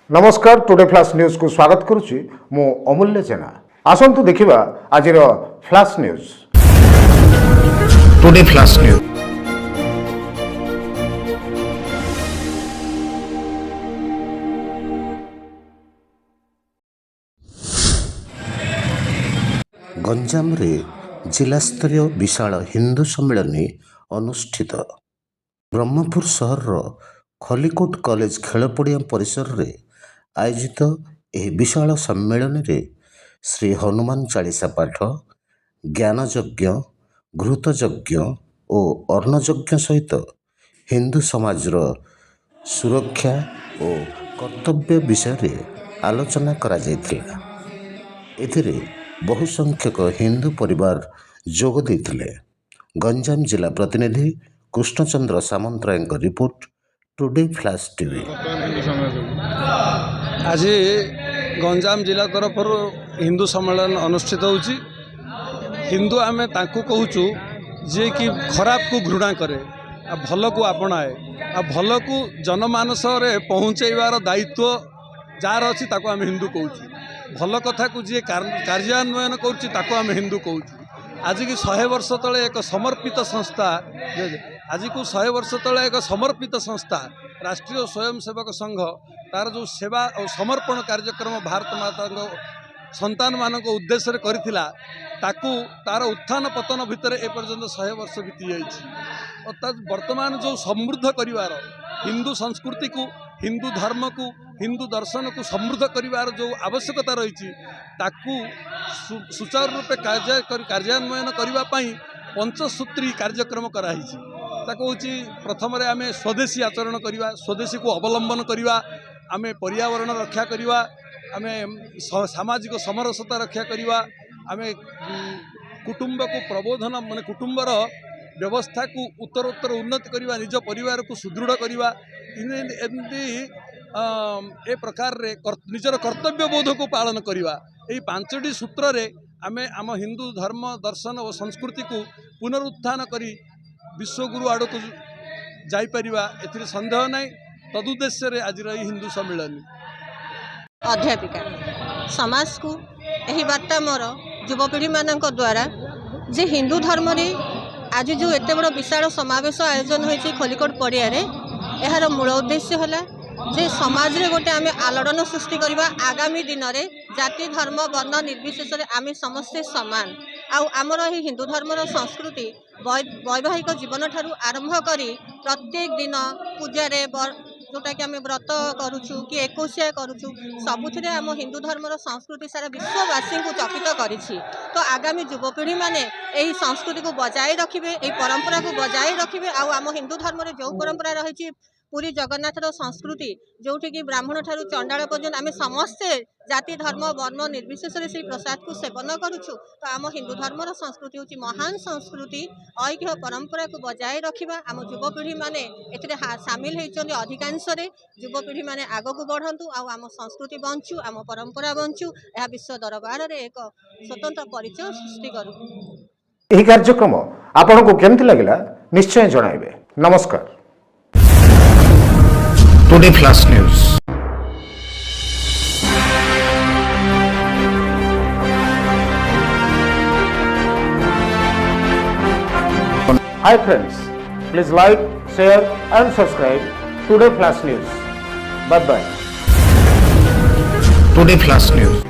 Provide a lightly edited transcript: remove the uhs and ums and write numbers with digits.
नमस्कार today flash news को स्वागत करुच्ची मु अमूल्य जेना। आसंतु देखिबा आजिर flash news. Today flash news. Ganjam रे जिला स्तरीय विशाल हिंदू सम्मेलन अनुष्ठित। ब्रह्मपुर सहर खलिकोट कॉलेज खेलपड़िया परिसर रे आयोजित यह विशाल सम्मेलन रे श्री हनुमान चालीसा पाठ, ज्ञान यज्ञ, घृत यज्ञ और अन्न यज्ञ सहित हिंदू समाज सुरक्षा और कर्तव्य विषय रे आलोचना करा जायतिला। एथिरे बहु संख्यक हिंदू परिवार जोग देथिले। गंजाम जिला प्रतिनिधि Krishnachandra Samantaray report, today flush TV. आज गंजाम जिला तरफ हिंदू सम्मेलन अनुष्ठित होउची। हिंदू आमे ताकू कहूचु जे कि खराब को घृणा करे आ भल को अपनाए आ भल को जनमानस रे पहुँचेबार दायित्व जार अच्छी ताको आमे हिंदू कहूचु। भल कथा को जी कार्यान्वयन करुच्ची ताको आमे हिंदू कहूचु। आज की 100 वर्ष तले एक समर्पित संस्था, आज को 100 वर्ष तले एक समर्पित संस्था राष्ट्रीय स्वयंसेवक संघ तार जो सेवा और समर्पण कार्यक्रम भारत माता संतान मान उद्देश्य करथिला ताकू तार उत्थान पतन भितर ए पर्यंत 100 वर्ष बीती जाइछि। अर्थात वर्तमान जो समृद्ध करिवार हिंदू संस्कृति को, हिंदू धर्म को, हिंदू दर्शन को समृद्ध करिवार जो आवश्यकता रही ताकू सुचारू रूपे कार्यान्वयन करबा पई पंचसूत्री कार्यक्रम कराई। ताको होची प्रथम रे आमे स्वदेशी आचरण करिवा, स्वदेशी को अवलंबन करिवा, आमे पर्यावरण रक्षा करिवा, आमे सामाजिक समरसता रक्षा करिवा, आमे कुटुंब को प्रबोधन माने कुटुंबर व्यवस्था को उत्तरोत्तर उन्नति करिवा, निज परिवार को सुदृढ़ करिवा, एमती ए प्रकार रे निजर कर्तव्य बोध को पालन करिवा। एई 5टी सूत्र रे आमे आम हिंदू धर्म दर्शन और संस्कृति को पुनरुत्थान करी विश्वगुरु आड़ को जाइपरिवा एथिरे संदेह नहीं। तदुद्देश्य रे आज हिंदू सम्मेलन अध्यापिका समाज को यही वार्ता मोर युवपीढ़ी मान द्वारा जे हिंदू धर्म रे आज जो एत बड़ विशाल समावेश आयोजन होती खलिकोट पड़िया यार मूल उद्देश्य है जे समाज रे गोटे आमे आलोड़न सृष्टि करबा। आगामी दिन रे जाति धर्म वर्ण निर्विशेष आमे समस्ते समान आमर ही हिंदू धर्मर संस्कृति वैवाहिक जीवन ठारू आरंभ करी प्रत्येक दिन पूजा रे जोटा कि आम व्रत करुचु कि एकोशिया करुचु सबुथिरे आम हिंदू धर्मर संस्कृति सारा विश्ववासी को चकित करिछि। तो आगामी युवपीढ़ी माने एही संस्कृति को बजाय रखिबे, एही परंपरा को बजाय रखिबे। आम हिंदू धर्म रे जो परंपरा रही पूरी जगन्नाथ संस्कृति जोठी कि ब्राह्मण ठारू चंडाल पर्यंत आम समस्ते जाति धर्म वर्ण निर्विशेष से प्रसाद को सेवन करुचु। तो आम हिंदू धर्मर संस्कृति होची महान संस्कृति, ऐक्य परंपरा को बजाय रखिबा। आम युवपीढ़ी माने एथिरे सामिल होइचंदी। अधिकांश रे युवपीढ़ी माने आगो को बढ़ंतु आम संस्कृति बंचु, आम परंपरा बंचु, यह विश्व दरबार रे एक स्वतंत्र परिचय सृष्टि करू। एही कार्यक्रम आपनको केमति लागिला निश्चय जणाइबे। नमस्कार। Today flash news. Hi friends, please like, share and subscribe Today Flash News. Bye bye. Today Flash News.